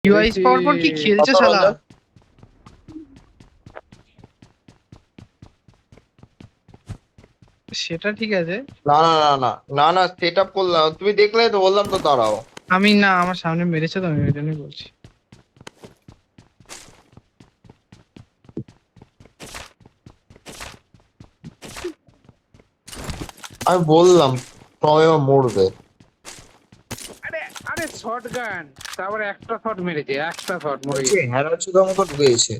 Device পাওয়ার পর কি খেলছে শালা? সেটা ঠিক আছে। না না না না না না, সেট আপ করলাম, তুমি দেখলে তো, বললাম তো দাঁড়াও। আমি না, আমার সামনে মেরেছে তো, আমি ওই জন্যই বলছি। আমি বললাম সবাই আমার মরবে। আরে আরে শটগান, তারপরে একটা শট মেরেছে, একটা শট মরে হচ্ছে গেছে। হ্যারার চুদা মতো ঢুকেছে।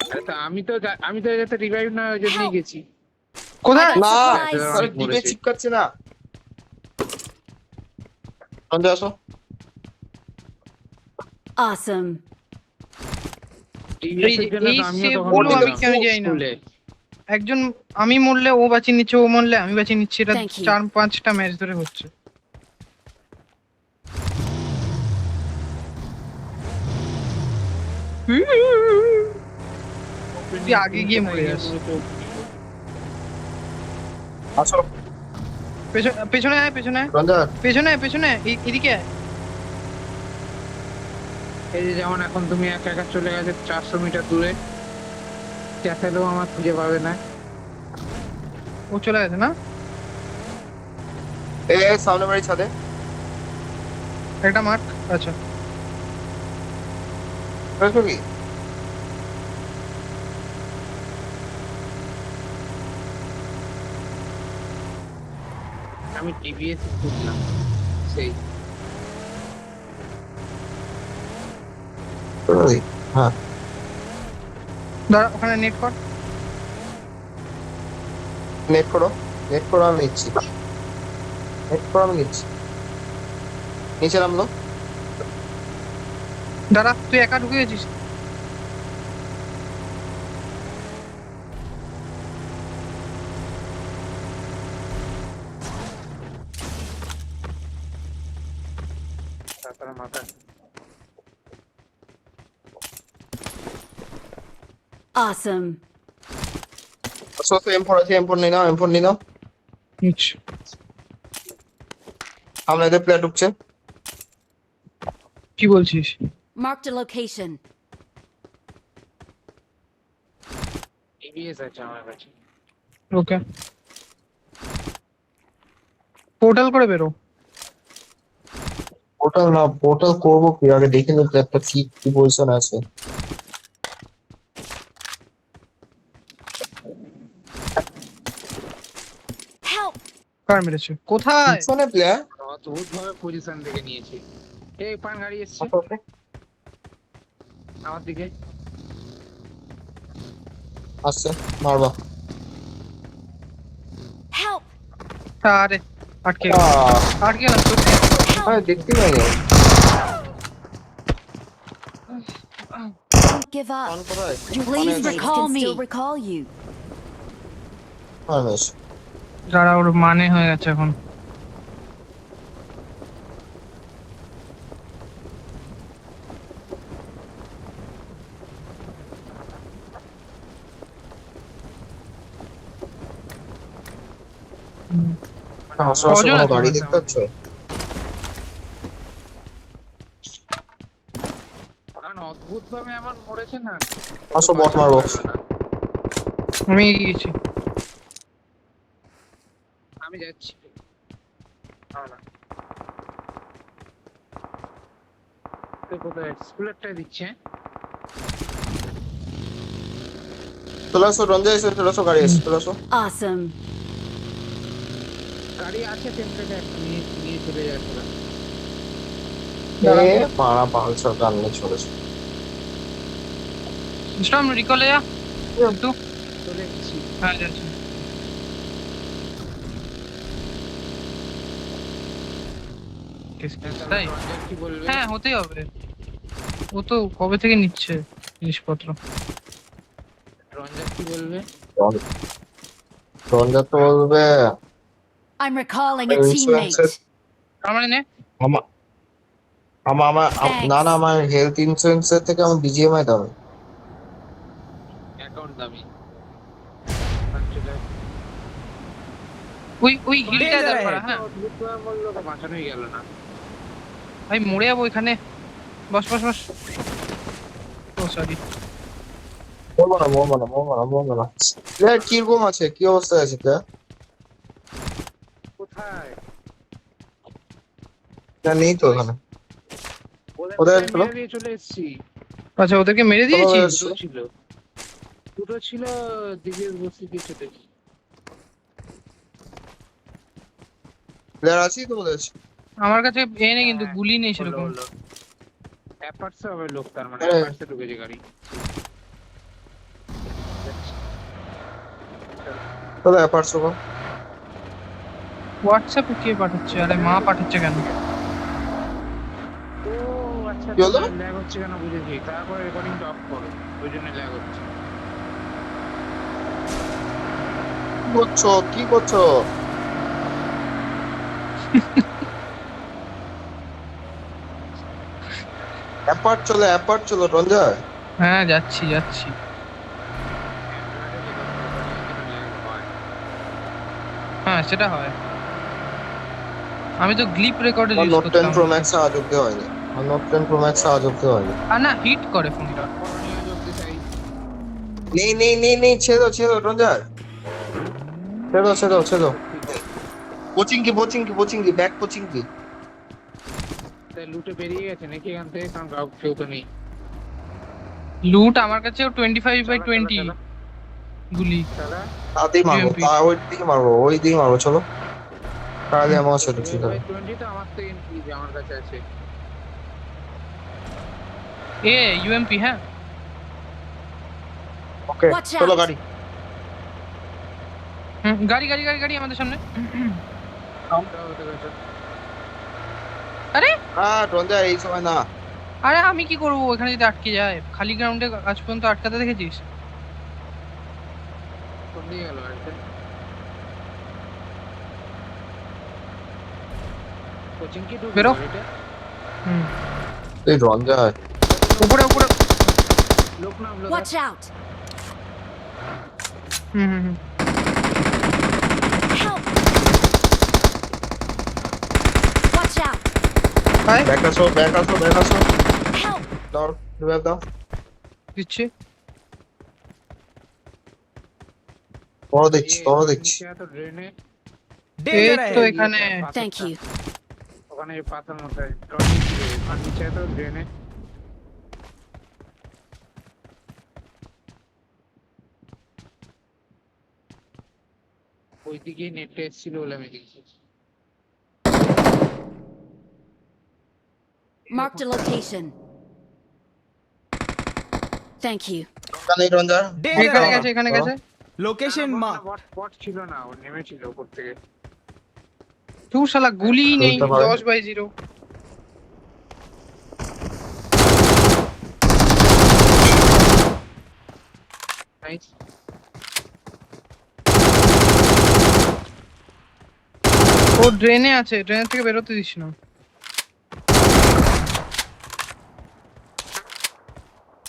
আরে তো আমি তো যাতে রিভাইভ না ওই জন্যই Help! গেছি। কোথায়? I got না supplies. আরে ডিমে মরেছে। চিপকাচ্ছে না। সঞ্জয় আসো। Awesome. টিভিএস এর জন্য এই তো আমিও save তখন গুলো আমি কেন যাই না? স্কুলে। একজন আমি মরলে ও বাঁচিয়ে নিচ্ছে, ও মরলে আমি বাঁচিয়ে নিচ্ছি, এটা Thank you. 4-5টা ম্যাচ ধরে হচ্ছে। তুই আগে গিয়ে মরে যাস। আসো পেছনে আয়, পেছনে আয়, সঞ্জয়। পেছনে আয়, পেছনে আয়, এদিকে আয়। এই যে যেমন এখন তুমি একা একা চলে গেছে 400 মিটার দূরে, চেঁচালেও আমার খুঁজে পাবে না। ও চলে গেছে না? এ সামনে বাড়ি ছাদে। একটা মার্ক। আচ্ছা, আসো কি? আমি টিভিএস খুঁজলাম সেই। হ্যাঁ দাঁড়া, ওখানে নেট কর। নেট করো, নেট করো, আমি নিচ্ছি। নেট করো, আমি নিচ্ছি। নিচে নামলো। দাঁড়া, তুই একা ঢুকে গেছিস। তারপরে মাথা Awesome. আসো M4 আছে, M4 নিয়ে নাও, M4 নিয়ে নাও। নিচ্ছি। সামনে এদের প্লেয়ার ঢুকছে। কি বলছিস? Marked a location. টিভিএস আছে আমার কাছে। ওকে, পোর্টাল করে বেরো। পোর্টাল না, পোর্টাল করবো কি, আগে দেখে নিতে একটা কি কি পজিশন আছে। Help! কার মেরেছে? কোথায়? পিছনে প্লেয়ার। অদ্ভুত ভাবে পজিশন থেকে নিয়েছি। এই পান গাড়ি এসছে আমার দিকে। আসছে, মারবা। Help! আরে আটকে গেলাম, আটকে গেলাম সত্যি। আরে দেখতে পাইনি। Don't give পান up. কোথায়? Please পানে recall me. Still recall you. পানেশ। যারা ওর মানে হয়ে গেছে এখন। আশেপাশে কজন কোনো আছে গাড়ি ওখানে? দেখতে পাচ্ছ? কারণ অদ্ভুত ভাবে আমার মরেছে না। আসো বট মারবো। আমি এগিয়ে গেছি। আমি যাচ্ছি। না তো কোথায় স্কুলেরটা দিচ্ছে। চলে আসো, রঞ্জয় এসে চলে আসো, গাড়ি এসে চলে আসো। Awesome. গাড়ি আছে টেম্পলেটে একটা নিয়ে নিয়ে চলে যাচ্ছে না। এ মারা পালসার গান নিয়ে চলেছে। স্টর্ম রিকলে যা একটু। চলে গেছি। হ্যাঁ যাচ্ছি। তাই? রঞ্জন কি বলবে? হ্যাঁ, হতেই হবে। ও তো কবে থেকে নিচ্ছে জিনিসপত্র। রঞ্জন কি বলবে? রঞ্জয় তো বলবে I'm recalling a Insurance teammate. তার মানে নে। আমা আমা আমার Thanks. না না, আমার হেলথ ইন্স্যুরেন্সের থেকে আমার বিজিএমআই দাও। অ্যাকাউন্ট দামি। ওই হিলটা দরকার। হ্যাঁ, অদ্ভুত ভাবে বললো, বাঁচানোই গেল না। ভাই মরে যাবো এখানে। বস বস বস। ও সরি। মরবো না। প্লেয়ার কিরকম আছে, কি অবস্থায় আছে প্লেয়ার? কোথায়? নেই তো ওখানে। ওদের কোথায় ছিল? মেরে দিয়ে চলে এসেছি। আচ্ছা ওদেরকে মেরে দিয়েছি। মেরে- দুটো ছিল, দুটো ছিল, দিদির বসি দিয়ে চলে এসেছি। প্লেয়ার আছেই তো বলে আছে। আমার কাছে এ নেই কিন্তু গুলি নেই সেরকম। হলো অ্যাপার্টসে হবে লোক, তার মানে হ্যাঁ। অ্যাপার্টসে ঢুকেছে গাড়ি। তাহলে অ্যাপার্টস কো। হোয়াটসঅ্যাপে কে পাঠাচ্ছে? আরে মা পাঠাচ্ছে কেন? ও আচ্ছা, কি হলো? ল্যাগ হচ্ছে কেন বুঝেছি। তারপরে রেকর্ডিংটা অফ করো, ওই জন্য ল্যাগ হচ্ছে। কি করছো? অ্যাপার্ট চলো রঞ্জয়। হ্যাঁ যাচ্ছি যাচ্ছি। হ্যাঁ সেটা হয়। আমি তো গ্লিপ রেকর্ডার আমার ইউজ নোট 10 করতাম। প্রো ম্যাক্স আজ অব্দি হয়নি। আমার নোট 10 প্রো ম্যাক্স আজ অব্দি হয়নি। আর না হিট করে ফোনটা। নেই ছেড়ো রঞ্জয়। ছেড়ো। কোচিং কি ব্যাক কোচিং কি? লুটে বেরিয়ে গেছে নাকি এখান থেকে? কারণ কেউ তো নেই। লুট আমার কাছে 25/20 গুলি। চালা তাতেই মারবো, UMP ওই দিকে মারবো চলো। তাহলে আমার সাথে ঠিক আছে। 20 তো আমার থেকে ইনক্রিজ আমার কাছে আছে। এ ইউএমপি হ্যাঁ। ওকে Watch চলো out! গাড়ি। গাড়ি আমাদের সামনে। ওটা গেছে। আরে রঞ্জয় এই সময় না। আরে আমি কি করবো এখানে যদি আটকে যায়? খালি গ্রাউন্ডে আজ পর্যন্ত আটকাতে দেখেছিস? কোন দিকে গেল গাড়িটা? কোচিং কি ঢুকলো বেরো। গাড়িটা? হুম এই রঞ্জয় উপরে লোক নামলো। Watch out! হুম Help! Watch out! ভাই ব্যাক আসো Help! দাও রিভাইভ দাও। দিচ্ছি। বড় দেখছি নিচে এত ড্রেনে। এই তো এখানে। Thank you. ওখানে পাথর মতো আর নিচে এত ড্রেনে। ওইদিকে নেটে এসেছিল বলে আমি দেখছি। Marked a location. Thank you. ওখানে রঞ্জয় এখানে গেছে। লোকেশন মা বট ছিল না, ও নেমেছিল উপর থেকে। তুই শালা গুলি নেই। চলতে পারে। 10/0। নাইস। ও ড্রেনে আছে, ড্রেনের থেকে বেরোতে দিস না।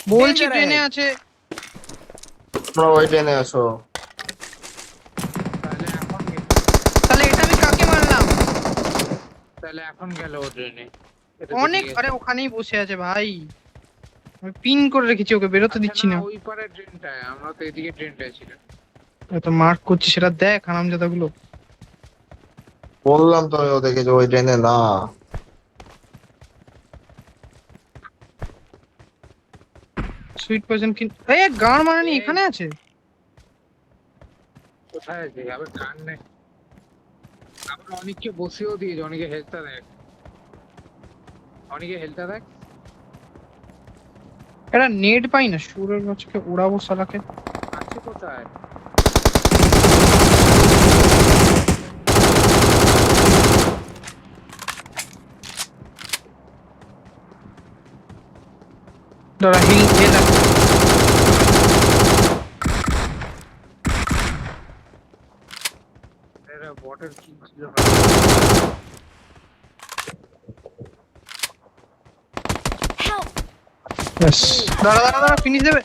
বলছি Danger ড্রেনে ahead. আছে। তোমরা ওই ট্রেনে আসো। তাহলে এটা আমি কাকে মারলাম? তাহলে এখন গেল ও ট্রেনে। অনেক আরে ওখানেই বসে আছে ভাই। আমি পিন করে রেখেছি, ওকে বেরোতে দিচ্ছি না। ওই পারে ট্রেনটায়, আমরা তো এদিকে ট্রেনটায় ছিল। এত মার্ক করছি সেটা দেখ হারামজাদাগুলো। বললাম তো ওদেরকে যে ওই ট্রেনে না। সুইট পয়জন কি এই গান মারানি এখানে আছে? কোথায় আছে? আবার গান নেই। আবার অনেককে বসেও দিয়েছে, অনেকে হেলথটা দেখ। এটা নেট পাই না, সুরের মাছকে উড়াবো শালাকে। আছে কোথায়? দাঁড়া হিল হিল এরা বটের কি ছিল? Help! দাঁড়া ফিনিশ দেবে।